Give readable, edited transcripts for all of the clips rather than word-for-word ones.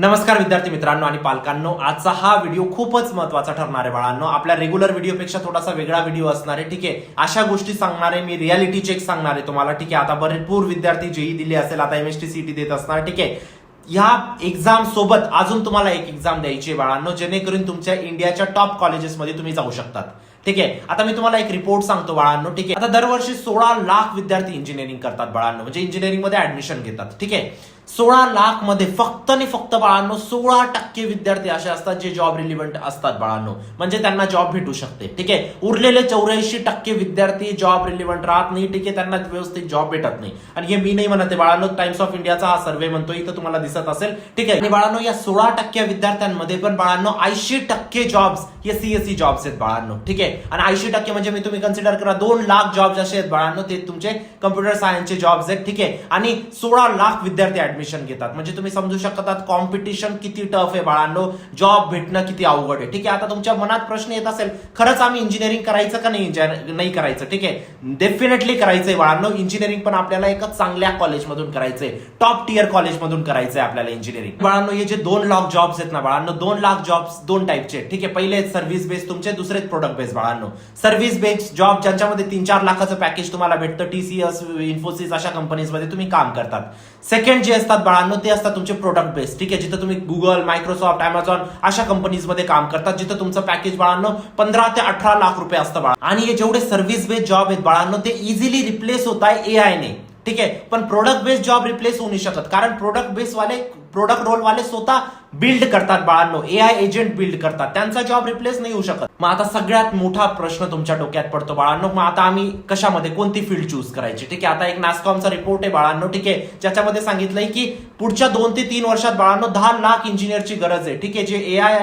नमस्कार विद्यार्थी मित्रांनो आणि पालकांनो, आजचा हा व्हिडिओ खूपच महत्त्वाचा ठरणार आहे बाळांनो. आपल्या रेग्युलर व्हिडिओपेक्षा थोडासा वेगळा व्हिडिओ असणार आहे. ठीक आहे, अशा गोष्टी सांगणार आहे मी, रियालिटी चेक सांगणार आहे तुम्हाला. ठीक आहे, आता भरपूर विद्यार्थी जेई दिली असेल, आता एमएसटी सीटी देत असणार. ठीक आहे, या एक्झाम सोबत अजून तुम्हाला एक एक्झाम द्यायची आहे बाळांनो, जेणेकरून तुमच्या इंडियाच्या टॉप कॉलेजेसमध्ये तुम्ही जाऊ शकतात. ठीक आहे, आता मी तुम्हाला एक रिपोर्ट सांगतो बाळांनो. ठीक आहे, आता दरवर्षी 16 लाख विद्यार्थी इंजिनिअरिंग करतात बाळांनो, म्हणजे इंजिनिअरिंग मध्ये ऍडमिशन घेतात. ठीक आहे, 16 लाख मध्ये फक्त आणि फक्त बाळांनो 16% विद्यार्थी असे असतात जे जॉब रिलिव्हंट असतात बाळांनो, म्हणजे त्यांना जॉब भेटू शकते. ठीक आहे, उरलेले 84% विद्यार्थी जॉब रिलिव्हंट राहत नाही. ठीक आहे, त्यांना व्यवस्थित जॉब भेटत नाही. आणि हे मी नाही म्हणते बाळांनो, टाइम्स ऑफ इंडियाचा हा सर्व्हे म्हणतो, इथं तुम्हाला दिसत असेल. ठीक आहे, आणि बाळांनो या 16% विद्यार्थ्यांमध्ये पण बाळांनो 80% जॉब्स हे सीएससी जॉब्स आहेत बाळांनो. ठीक आहे, आणि 80% म्हणजे मी तुम्ही कन्सिडर करा 2 लाख जॉब्स असे आहेत बाळांनो, ते तुमचे कम्प्युटर सायन्सचे जॉब्स आहेत. ठीक आहे, आणि 16 लाख विद्यार्थी ऍडमिशन घेतात, म्हणजे तुम्ही समजू शकतात कॉम्पिटिशन किती टफ आहे बाळांनो, जॉब भेटणं किती अवघड आहे. ठीक आहे, आता तुमच्या मनात प्रश्न येत असेल, खरंच आम्ही इंजिनिअरिंग करायचं का नाही करायचं? ठीक आहे, डेफिनेटली करायचंय बाळांनो. इंजिनिअरिंग पण आपल्याला एका चांगल्या कॉलेजमधून करायचंय, टॉप टियर कॉलेजमधून करायचंय आपल्याला इंजिनिअरिंग बाळांनो. हे जे 2 लाख जॉब्स आहेत ना बाळांनो, 2 लाख जॉब्स 2 टाईपचे. ठीक आहे, पहिले सर्व्हिस बेस्ड तुमचे, दुसरे प्रोडक्ट बेस्ड बाळांनो. सर्व्हिस बेस्ड जॉब ज्यांच्यामध्ये 3-4 लाखाचं पॅकेज तुम्हाला भेटतं, टीसीएस, इन्फोसिस अशा कंपनीजमध्ये तुम्ही काम करतात. सेकंड जे असतात बाळांनो, ते असतात तुमचे प्रोडक्ट बेस्ड. ठीक आहे, जिथं तुम्ही गुगल, मायक्रोसॉफ्ट, अमेझॉन अशा कंपनीजमध्ये काम करतात, जिथं तुमचं पॅकेज बाळांनो 15 ते 18 लाख रुपये असतं बाळा. आणि हे जेवढे सर्व्हिस बेस्ड जॉब आहेत बाळांनो, ते इझिली रिप्लेस होत आहे एआय ने. ठीक आहे, पण प्रोडक्ट बेस्ड जॉब रिप्लेस होऊ नाही शकत, कारण प्रोडक्ट रोल वाले स्वतः बिल्ड करतात बाळांनो, एआय एजंट बिल्ड करतात, त्यांचा जॉब रिप्लेस नाही होऊ शकत. मग आता सगळ्यात मोठा प्रश्न तुमच्या डोक्यात पडतो बाळांनो, मग आता आम्ही कशामध्ये कोणती फील्ड चूज करायची? ठीक आहे, आता एक नॅसकॉमचा रिपोर्ट आहे बाळांनो. ठीक आहे, ज्याच्यामध्ये सांगितलंय की पुढच्या 2 ते 3 वर्षात बाळांनो 10 लाख इंजिनियरची गरज आहे. ठीक आहे,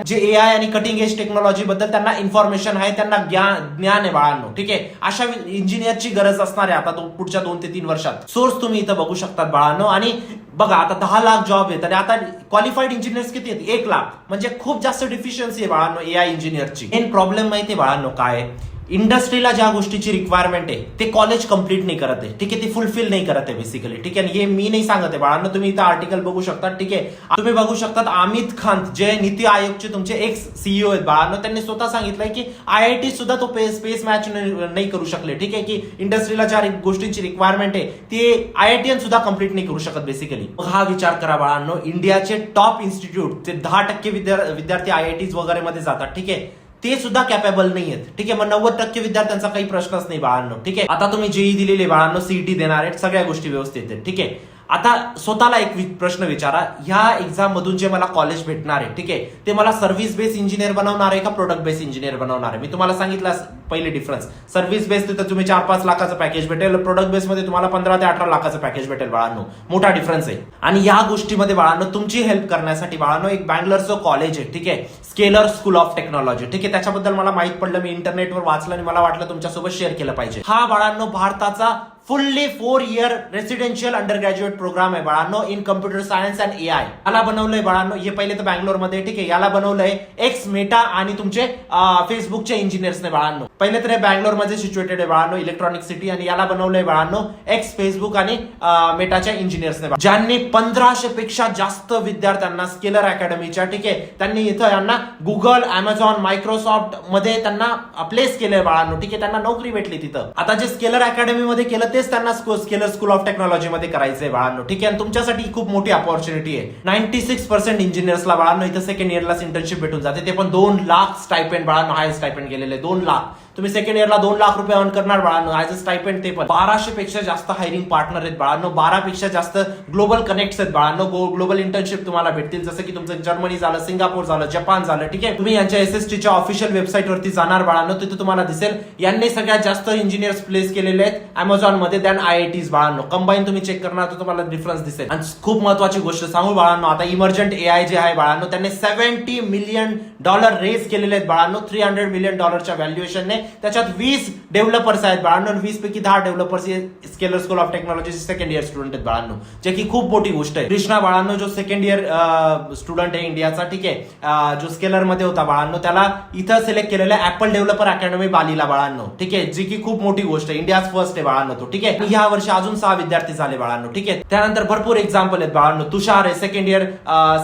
जे एआय आणि कटिंग एज टेक्नॉलॉजी बद्दल त्यांना इन्फॉर्मेशन आहे, त्यांना ज्ञान आहे बाळांनो. ठीक आहे, अशा इंजिनियरची गरज असणार आहे आता पुढच्या 2 ते 3 वर्षात. सोर्स तुम्ही इथं बघू शकतात बाळांनो. आणि बघा, आता 10 लाख जॉब आहेत आणि आता क्वालिफाईड इंजिनियर्स किती आहेत? 1 लाख, म्हणजे खूप जास्त डिफिशियन्सी आहे बाळांनो एआय इंजिनियरची. मेन प्रॉब्लेम माहिती आहे बाळांनो काय आहे? इंडस्ट्रीला ज्या गोष्टीची रिक्वायरमेंट आहे ते कॉलेज कंप्लीट नाही करत आहे. ठीक आहे, ती फुलफिल नाही करत आहे बेसिकली. ठीक आहे, हे मी नाही सांगत आहे बाळांनो, तुम्ही इथं आर्टिकल बघू शकता. ठीक आहे, तुम्ही बघू शकतात अमित खान जे नीती आयोगचे तुमचे एक्स सीईओ आहेत बाळांनो, त्यांनी स्वतः सांगितलंय की आयआयटी सुद्धा तो स्पेस मॅच नाही करू शकले. ठीक आहे, की इंडस्ट्रीला ज्या गोष्टींची रिक्वायरमेंट आहे ती आयआयटीएन सुद्धा कंप्लीट नाही करू शकत बेसिकली. हा विचार करा बाळांनो, इंडियाचे टॉप इन्स्टिट्यूट ते 10% विद्यार्थी आयआयटीज वगैरे मध्ये जातात. ठीक आहे, ते सुद्धा कॅपेबल नाही आहेत. ठीक आहे, मग 90% विद्यार्थ्यांचा काही प्रश्नच नाही बाळांनो. ठीक आहे, आता तुम्ही जेई दिलेले बाळांनो, सीईटी देणार आहेत, सगळ्या गोष्टी व्यवस्थित आहेत. ठीक आहे, आता स्वतःला एक प्रश्न विचारा, ह्या एक्झाम मधून जे मला कॉलेज भेटणार आहे, ठीक आहे, ते मला सर्व्हिस बेस्ड इंजिनियर बनवणार आहे का प्रोडक्ट बेस्ड इंजिनियर बनवणार आहे? मी तुम्हाला सांगितलं पहिले डिफरन्स. सर्व्हिस बेस्ड तर तुम्ही 4-5 लाखाचं पॅकेज भेटेल, प्रोडक्ट बेस्ड मध्ये तुम्हाला 15 ते 18 लाखाचं पॅकेज भेटेल बाळांनो. मोठा डिफरन्स आहे. आणि या गोष्टीमध्ये बाळांनो तुमची हेल्प करण्यासाठी बाळांनो एक बँगलोरचं कॉलेज आहे. ठीक आहे, स्केलर स्कूल ऑफ टेक्नॉलॉजी. ठीक आहे, त्याच्याबद्दल मला माहित पडलं, मी इंटरनेटवर वाचलं आणि मला वाटलं तुमच्यासोबत शेअर केलं पाहिजे. हा बाळांनो भारताचा fully 4 year residential undergraduate program आहे बाळांनो in computer science and AI. याला बनवलंय बाळांनो, हे पहिले तर बँगलोरमध्ये. ठीक आहे, याला बनवलंय एक्स मेटा आणि तुमचे फेसबुकचे इंजिनियर्सने बाळांनो. पहिले तर हे बँगलोरमध्ये सिच्युएटेड आहे बाळांनो, इलेक्ट्रॉनिक सिटी, आणि याला बनवलंय बाळांनो एक्स फेसबुक आणि मेटाच्या इंजिनियर्सने, ज्यांनी 1500 पेक्षा जास्त विद्यार्थ्यांना स्केलर अकॅडमीच्या. ठीक आहे, त्यांनी इथं यांना गुगल, अमेझॉन, मायक्रोसॉफ्ट मध्ये त्यांना प्लेस केलंय बाळांनो. ठीक आहे, त्यांना नोकरी भेटली तिथं. आता जे स्केलर अकॅडमी मध्ये केलं तेच त्यांना स्केलर स्कूल ऑफ टेक्नॉलॉजी मध्ये करायचंय बाळांनो. ठीक आहे, आणि तुमच्यासाठी खूप मोठी अपॉर्च्युनिटी आहे. 96% इंजिनियर्सला बाळांनो इथं सेकंड इयरला इंटर्नशिप भेटून जाते, ते पण 2 लाख स्टायपेंड बाळांनो, हाय स्टायपेंड गेलेले 2 लाख. तुम्ही सेकंड इयरला 2 लाख रुपये अर्न करणार बाळांनो ऍज अ स्टायपेंड. ते पण 1200 पेक्षा जास्त हायरिंग पार्टनर आहेत बाळांनो, 12 पेक्षा जास्त ग्लोबल कनेक्ट्स आहेत बाळांनो. ग्लोबल इंटर्नशिप तुम्हाला भेटतील, जसं की तुमचं जर्मनी झालं, सिंगापूर झालं, जपान झालं. ठीक आहे, तुम्ही यांच्या एसएसटीच्या ऑफिशियल वेबसाईट वरती जाणार बाळांनो, तिथे तुम्हाला दिसेल यांनी सगळ्यात जास्त इंजिनियर्स प्लेस केलेले आहेत अमेझॉन मध्ये दॅन आयआयटीज बाळांनो. कंबाईन तुम्ही चेक करणार तर तुम्हाला डिफरन्स दिसेल. आणि खूप महत्वाची गोष्ट सांगू बाळांनो, आता इमर्जंट एआय जे आहे बाळांनो, त्यांनी $70 मिलियन रेज केलेले आहेत बाळांनो, $300 मिलियन व्हॅल्युएशनने त्याच्यात 20 डेव्हलपर्स आहेत बाळांनो, 20 पैकी 10 डेव्हलपर्स हे scalar school of technology second year student आहेत बाळांनो, जे की खूप मोठी गोष्ट आहे. कृष्णा बाळांनो जो सेकंड इयर स्टुडंट आहे इंडियाचा, ठीक आहे, जो स्केलर मध्ये होता बाळांनो, त्याला इथं सिलेक्ट केलेलं आहे ऍपल डेव्हलपर अकॅडमी बालीला बाळांनो, ठीक आहे, जी की खूप मोठी गोष्ट आहे. इंडियाज फर्स्ट आहे बाळांनो तो, ठीक आहे. ह्या वर्षी अजून 6 विद्यार्थी झाले बाळांनो, ठीक आहे. त्यानंतर भरपूर एक्झाम्पल आहेत बाळांनो. तुषार आहे second year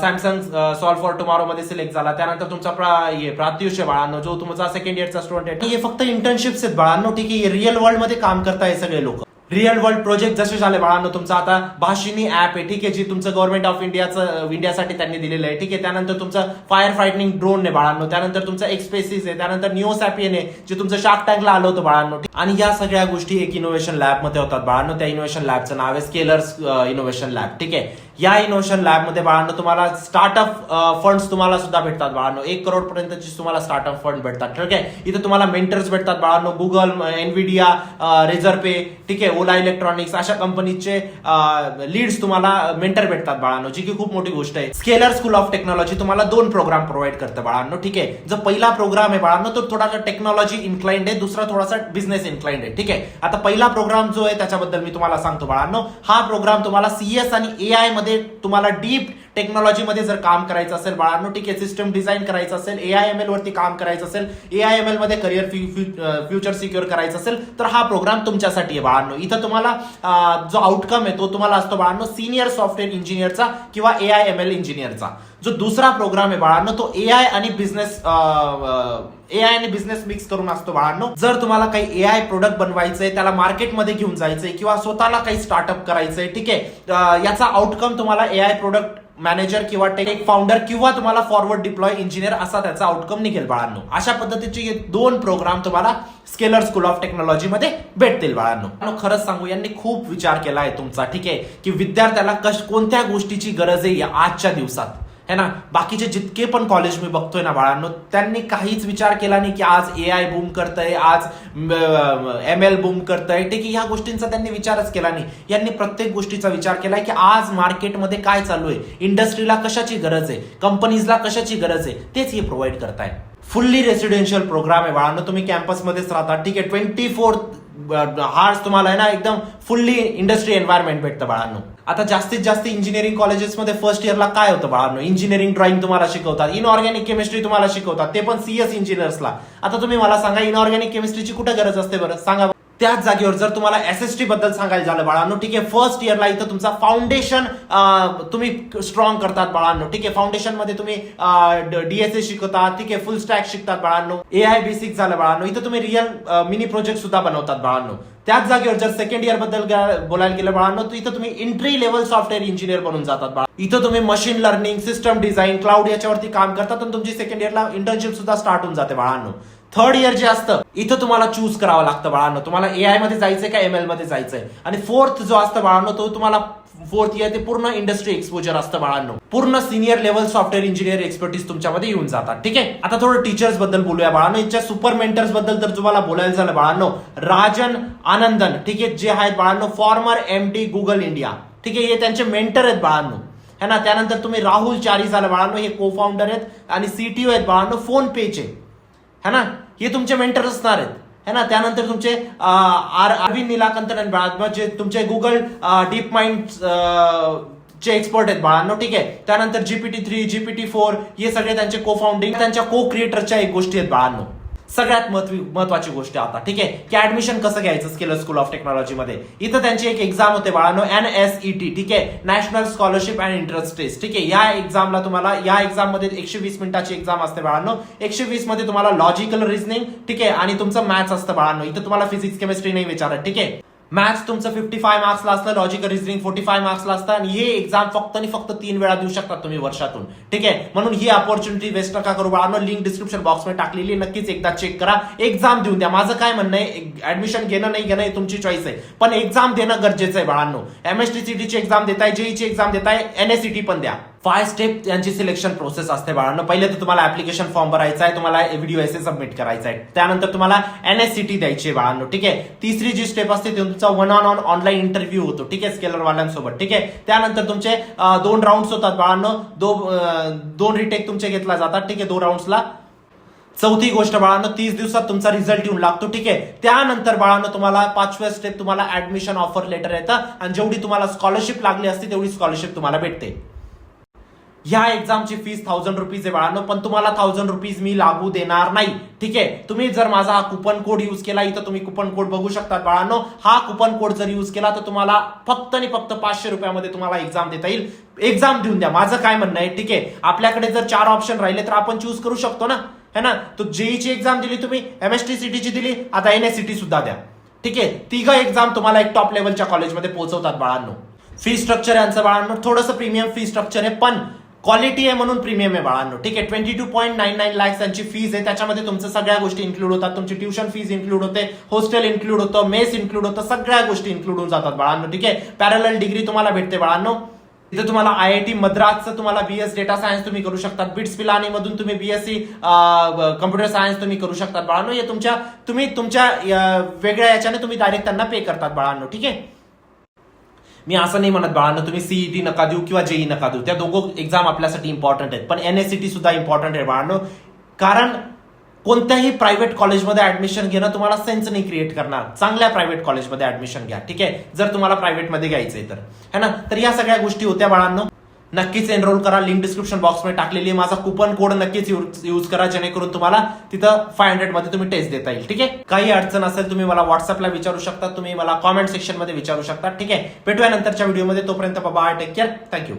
Samsung solve for tomorrow मध्ये सिलेक्ट झाला. त्यानंतर तुमचा प्रात्युष आहे बाळांनो, जो तुमचा सेकंड इयरचा स्टुडंट आहे. हे फक्त इंटर्नशिप्स आहेत बाळांनो, ठीक आहे. रिअल वर्ल्ड मध्ये काम करताय सगळे लोक. रिअल वर्ल्ड प्रोजेक्ट जसे झाले बाळांनो, तुमचा आता भाषिनी ऍप आहे, ठीक आहे, जी तुमचं गव्हर्नमेंट ऑफ इंडियासाठी त्यांनी दिलेलं आहे, ठीक आहे. त्यानंतर तुमचं फायर फायटिंग ड्रोन आहे बाळांनो. त्यानंतर तुमचं एक्सपेसिस आहे. त्यानंतर निओसॅपियन आहे, जे तुमचं शार्क टँकला आलं होतं बाळांनो. आणि या सगळ्या गोष्टी एक इनोव्हेशन लॅब मध्ये होतात बाळांनो. त्या इनोव्हेशन लॅबचं नाव आहे स्केलर्स इनोव्हेशन लॅब, ठीक आहे. या इनोव्हेशन लॅब मध्ये बाळांनो तुम्हाला स्टार्टअप फंड्स तुम्हाला सुद्धा भेटतात बाळांनो. 1 करोड पर्यंतची तुम्हाला स्टार्टअप फंड भेटतात, ठीक आहे. इथे तुम्हाला मेंटर्स भेटतात बाळांनो. गुगल, एनव्हिडिया, रेझरपे, ठीक आहे, ओला इलेक्ट्रॉनिक्स अशा कंपनीचे लीड्स तुम्हाला मेंटर भेटतात बाळांनो, जी की खूप मोठी गोष्ट आहे. स्केलर स्कूल ऑफ टेक्नॉलॉजी तुम्हाला 2 प्रोग्राम प्रोव्हाइड करतं बाळांनो, ठीक आहे. जो पहिला प्रोग्राम आहे बाळांनो, तो थोडासा टेक्नॉलॉजी इन्क्लाइंड आहे, दुसरा थोडासा बिझनेस इन्क्लाइंड आहे, ठीक आहे. आता पहिला प्रोग्राम जो आहे त्याच्याबद्दल मी तुम्हाला सांगतो बाळांनो. हा प्रोग्राम तुम्हाला सीएस आणि एआय मध्ये तुम्हाला डीप टेक्नॉलॉजी मध्ये जर काम करायचं असेल बाळांनो, ठीक आहे, सिस्टम डिझाईन करायचं असेल, AIML वरती काम करायचं असेल, AIML मध्ये करिअर फ्युचर सिक्युअर करायचं असेल, तर हा प्रोग्राम तुमच्यासाठी आहे बाळांनो. इथं तुम्हाला जो आउटकम आहे तो तुम्हाला असतो बाळांनो सिनियर सॉफ्टवेअर इंजिनियरचा किंवा AIML इंजिनियरचा. जो दुसरा प्रोग्राम आहे बाळांनो, तो एआय आणि बिझनेस मिक्स करून असतो बाळांनो. जर तुम्हाला काही एआय प्रोडक्ट बनवायचंय, त्याला मार्केटमध्ये घेऊन जायचंय किंवा स्वतःला काही स्टार्टअप करायचंय, ठीक आहे, याचा आउटकम तुम्हाला एआय प्रोडक्ट मॅनेजर किंवा टेक फाउंडर किंवा तुम्हाला फॉरवर्ड डिप्लॉय इंजिनियर असा त्याचा आउटकम निघेल बाळांनो. अशा पद्धतीचे हे 2 प्रोग्राम तुम्हाला स्केलर स्कूल ऑफ टेक्नॉलॉजी मध्ये भेटतील बाळांनो. खरंच सांगू, यांनी खूप विचार केला आहे तुमचा, ठीक आहे, की विद्यार्थ्याला कोणत्या गोष्टीची गरज आहे आजच्या दिवसात, है ना. बाकीचे जितके पण कॉलेज मी बघतोय ना बाळांनो, त्यांनी काहीच विचार केला नाही की आज एआय बूम करतंय, आज ML बूम करतंय, ठीक आहे. ह्या गोष्टींचा त्यांनी विचारच केला नाही. यांनी प्रत्येक गोष्टीचा विचार केलाय की आज मार्केटमध्ये काय चालू आहे, इंडस्ट्रीला कशाची गरज आहे, कंपनीजला कशाची गरज आहे, तेच हे प्रोव्हाइड करताय. फुल्ली रेसिडेन्शियल प्रोग्राम आहे बाळांनो. तुम्ही कॅम्पसमध्येच राहता, ठीक आहे. 24 हार्स तुम्हाला आहे ना एकदम फुल्ली इंडस्ट्री एन्व्हायरमेंट भेटतं बाळांनो. आता जास्तीत जास्त इंजिनिअरिंग कॉलेजेसमध्ये फर्स्ट इयरला काय होतं बाळांनो, इंजिनिअरिंग ड्रॉइंग तुम्हाला शिकवतात, इनऑर्गॅनिक केमिस्ट्री तुम्हाला शिकवतात, ते पण CS इंजिनियर्सला. आता तुम्ही मला सांगा, इनऑर्गॅनिक केमिस्ट्रीची कुठे गरज असते बरं, सांगा. त्याच जागेवर जर तुम्हाला SST बद्दल सांगायचं झालं बाळांनो, ठीक आहे, फर्स्ट इयरला इथं तुमचा फाउंडेशन तुम्ही स्ट्रॉंग करतात बाळांनो, ठीक आहे. फाउंडेशन मध्ये तुम्ही DSA शिकवतात, ठीक आहे, फुल स्टॅक शिकतात बाळांनो. AI बेसिक झालं बाळांनो. इथं तुम्ही रिअल मिनी प्रोजेक्ट सुद्धा बनवतात बाळांनो. त्याच जागेवर जर सेकंड इयर बद्दल बोलायला गेलं बाळांनो, तर इथं तुम्ही एंट्री लेवल सॉफ्टवेअर इंजिनियर बनून जातात बाळा. इथं तुम्ही machine learning, system design, cloud याच्यावरती काम करतात आणि तुमची सेकंड इयरला इंटर्नशिप सुद्धा स्टार्ट होऊन जाते बाळांनो. थर्ड इयर जे असतं इथं तुम्हाला चूज करावं लागतं बाळांनो, तुम्हाला एआय मध्ये जायचंय का ML मध्ये जायचंय. आणि फोर्थ जो असतं बाळांनो, तो तुम्हाला फोर्थ इयर ते पूर्ण इंडस्ट्री एक्सपोजर असतं बाळांनो. पूर्ण senior level software engineer expertise तुमच्यामध्ये येऊन जातात, ठीक आहे. आता थोडं टीचर्स बद्दल बोलूया बाळांनो. यांच्या सुपर मेंटर्स बद्दल तर तुम्हाला बोलायला झालं बाळांनो, राजन आनंदन, ठीक आहे, जे आहेत बाळांनो फॉर्मर MD गुगल इंडिया, ठीक आहे, हे त्यांचे मेंटर आहेत बाळांनो, है ना. त्यानंतर तुम्ही राहुल चारी झालं बाळांनो, हे को फाउंडर आहेत आणि CTO आहेत बाळांनो फोन पेचे, है ना. हे तुमचे मेंटर असणार आहेत, है ना. त्यानंतर तुमचे अरविंद निलाकंतन जे तुमचे गुगल डीप माइंड चे एक्सपर्ट आहेत बाळांनो, ठीक आहे. त्यानंतर GPT-3, GPT-4 हे सगळे त्यांचे को फाउंडिंग, त्यांच्या को क्रिएटरच्या एक गोष्टी आहेत बाळांनो. सगळ्यात महत्वाची गोष्ट आता, ठीक आहे, की ऍडमिशन कसं घ्यायचं स्केलर स्कूल ऑफ टेक्नॉलॉजी मध्ये. इथं त्यांची एक एक्झाम होते बाळांनो, NSET, ठीक आहे, national scholarship and interest test, ठीक आहे. या एक्झामला तुम्हाला, या एक्झाम मध्ये 120 मिनिटाची एक्झाम असते बाळांनो. 120 मध्ये तुम्हाला लॉजिकल रिझनिंग, ठीक आहे, आणि तुमचं मॅथ्स असतं बाळांनो. इथं तुम्हाला फिजिक्स केमिस्ट्री नाही विचारत, ठीक आहे. मॅथ्स तुमचं 55 मार्क्सला असतं, लॉजिकल रिझनिंग 45 मार्क्सला असतं. आणि हे एक्झाम फक्त आणि फक्त 3 वेळा देऊ शकता तुम्ही वर्षातून, ठीक आहे. म्हणून ही अपॉर्च्युनिटी वेस्ट नका करू बाळांनो. लिंक डिस्क्रिप्शन बॉक्समध्ये टाकलेली, नक्कीच एकदा चेक करा, एक्झाम देऊन द्या. माझं काय म्हणणं आहे, ऍडमिशन घेणं नाही घेणं तुमची चॉईस आहे, पण एक्झाम देणं गरजेचं आहे बाळांनो. MSTCT ची एक्झाम देताय, JEE ची एक्झाम देताय, NSET पण द्या. 5 स्टेप यांची सिलेक्शन प्रोसेस असते बाळांनो. पहिले तर तुम्हाला ऍप्लिकेशन फॉर्म भरायचा आहे, तुम्हाला व्हिडिओ एसे सबमिट करायचा आहे, त्यानंतर तुम्हाला NSET द्यायची आहे बाळांनो, ठीक आहे. तिसरी जी स्टेप असते ती तुमचा 1-on-1 ऑनलाईन इंटरव्ह्यू होतो, ठीक आहे, स्केलर वाल्यांसोबत, ठीक आहे. त्यानंतर तुमचे 2 राऊंड्स होतात बाळांनो, 2 रिटेक तुमचे घेतला जातात, ठीक आहे, 2 राऊंड्सला. चौथी गोष्ट बाळांनो, 30 दिवसात तुमचा रिझल्ट येऊन लागतो. ठीक आहे. त्यानंतर बाळांनो तुम्हाला 5व्या स्टेप तुम्हाला ऍडमिशन ऑफर लेटर येतं आणि जेवढी तुम्हाला स्कॉलरशिप लागली असते तेवढी स्कॉलरशिप तुम्हाला भेटते. ह्या एक्झामची फीस 1000 रुपीज आहे बाळांनो, पण तुम्हाला 1000 रुपीज मी लागू देणार नाही. ठीक आहे. तुम्ही जर माझा हा कुपन कोड युज केला, इथं तुम्ही कुपन कोड बघू शकता बाळांनो. हा कुपन कोड जर युज केला तर तुम्हाला फक्त आणि फक्त 500 रुपयामध्ये तुम्हाला एक्झाम देता येईल. एक्झाम देऊन द्या. माझं काय म्हणणं आहे, ठीक आहे, आपल्याकडे जर 4 ऑप्शन राहिले तर आपण चूज करू शकतो ना, है ना. तो जेईची एक्झाम दिली तुम्ही, MSTCTची दिली, आता NSCT सुद्धा द्या. ठीक आहे. तिघं एक्झाम तुम्हाला एक टॉप लेवलच्या कॉलेजमध्ये पोहोचवतात बाळांनो. फी स्ट्रक्चर यांचं बाळांनो थोडंसं प्रीमियम फी स्ट्रक्चर आहे, पण क्वालिटी आहे म्हणून प्रीमियम आहे बाळांनो. ठीक आहे. 22.99 लाख यांची फीज आहे. त्याच्यामध्ये तुमच्या सगळ्या गोष्टी इन्क्लूड होतात. तुमची ट्युशन फीज इन्क्लूड होते, हॉस्टेल इन्क्लूड होतं, मेस इन्क्लूड होतं, सगळ्या गोष्टी इन्क्लूड होऊन जातात बाळांनो. ठीक आहे. पॅरलल डिग्री तुम्हाला भेटते बाळांनो. तिथे तुम्हाला IIT मद्रासचं तुम्हाला BS डेटा सायन्स तुम्ही करू शकता. बिट्स पिलानी मधून तुम्ही BSc कम्प्युटर सायन्स तुम्ही करू शकतात बाळांनो. हे तुम्ही तुमच्या वेगळ्या याच्याने तुम्ही डायरेक्ट त्यांना पे करतात बाळांनो. ठीक आहे. मी असं नाही म्हणत बाळांनो तुम्ही CET नका देऊ किंवा JEE नका देऊ, त्या दोघं एक्झाम आपल्यासाठी इम्पॉर्टंट आहेत, पण NSCT सुद्धा इम्पॉर्टंट आहे बाळांनो. कारण कोणत्याही प्रायव्हेट कॉलेजमध्ये ऍडमिशन घेणं तुम्हाला सेन्स नाही क्रिएट करणार. चांगल्या प्रायव्हेट कॉलेजमध्ये ऍडमिशन घ्या. ठीक आहे. जर तुम्हाला प्रायव्हेटमध्ये घ्यायचंय तर, है ना. तर या सगळ्या गोष्टी होत्या बाळांनो. नक्कीच एनरोल करा. लिंक डिस्क्रिप्शन बॉक्समध्ये टाकलेली आहे. माझा कुपन कोड नक्कीच यूज करा, जेणेकरून तुम्हाला तिथं 500 मध्ये तुम्ही टेस्ट देता येईल. ठीक आहे. काही अडचण असेल तुम्ही मला व्हॉट्सअपला विचारू शकता, तुम्ही मला कॉमेंट सेक्शन मध्ये विचारू शकता. ठीक आहे. भेटूया नंतरच्या व्हिडिओमध्ये. तोपर्यंत बाय, टेक केअर, थँक्यू.